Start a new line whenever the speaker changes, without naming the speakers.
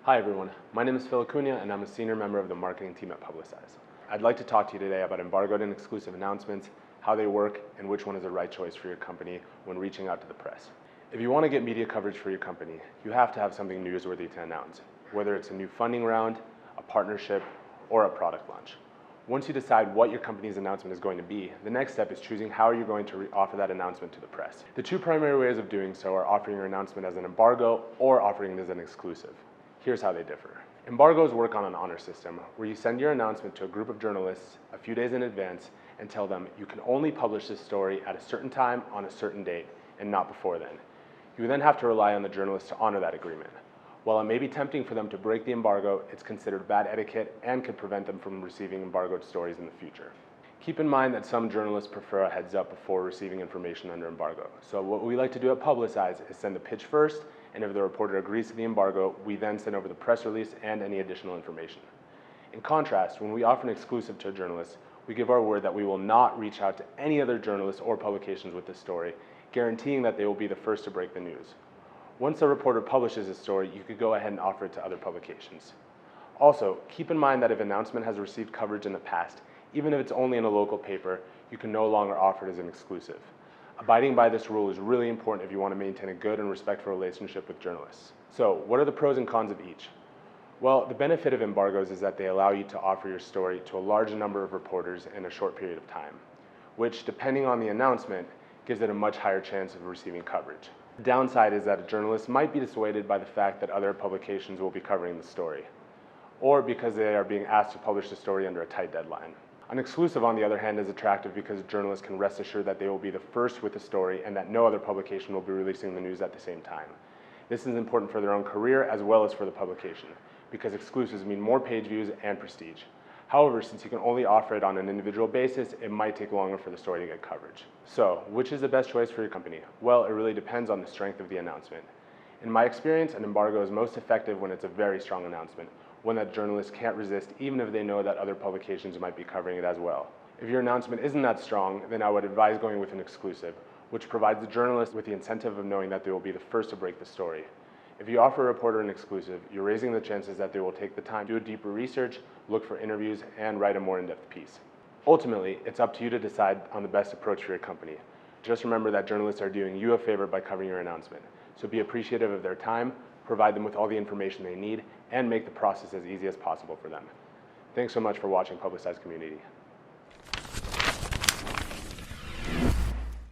Hi everyone, my name is Phil Acuna and I'm a senior member of the marketing team at Publicize. I'd like to talk to you today about embargoed and exclusive announcements, how they work, and which one is the right choice for your company when reaching out to the press. If you want to get media coverage for your company, you have to have something newsworthy to announce, whether it's a new funding round, a partnership, or a product launch. Once you decide what your company's announcement is going to be, the next step is choosing how you're going to offer that announcement to the press. The two primary ways of doing so are offering your announcement as an embargo or offering it as an exclusive. Here's how they differ. Embargoes work on an honor system where you send your announcement to a group of journalists a few days in advance and tell them you can only publish this story at a certain time on a certain date and not before then. You then have to rely on the journalists to honor that agreement. While it may be tempting for them to break the embargo, it's considered bad etiquette and could prevent them from receiving embargoed stories in the future. Keep in mind that some journalists prefer a heads up before receiving information under embargo. So what we like to do at Publicize is send a pitch first, and if the reporter agrees to the embargo, we then send over the press release and any additional information. In contrast, when we offer an exclusive to a journalist, we give our word that we will not reach out to any other journalists or publications with this story, guaranteeing that they will be the first to break the news. Once a reporter publishes a story, you could go ahead and offer it to other publications. Also, keep in mind that if an announcement has received coverage in the past, even if it's only in a local paper, you can no longer offer it as an exclusive. Abiding by this rule is really important if you want to maintain a good and respectful relationship with journalists. So, what are the pros and cons of each? Well, the benefit of embargoes is that they allow you to offer your story to a large number of reporters in a short period of time, which, depending on the announcement, gives it a much higher chance of receiving coverage. The downside is that a journalist might be dissuaded by the fact that other publications will be covering the story, or because they are being asked to publish the story under a tight deadline. An exclusive, on the other hand, is attractive because journalists can rest assured that they will be the first with the story and that no other publication will be releasing the news at the same time. This is important for their own career as well as for the publication, because exclusives mean more page views and prestige. However, since you can only offer it on an individual basis, it might take longer for the story to get coverage. So, which is the best choice for your company? Well, it really depends on the strength of the announcement. In my experience, an embargo is most effective when it's a very strong announcement, one that journalists can't resist even if they know that other publications might be covering it as well. If your announcement isn't that strong, then I would advise going with an exclusive, which provides the journalist with the incentive of knowing that they will be the first to break the story. If you offer a reporter an exclusive, you're raising the chances that they will take the time to do deeper research, look for interviews, and write a more in-depth piece. Ultimately, it's up to you to decide on the best approach for your company. Just remember that journalists are doing you a favor by covering your announcement, so be appreciative of their time, provide them with all the information they need, and make the process as easy as possible for them. Thanks so much for watching Publicize Community.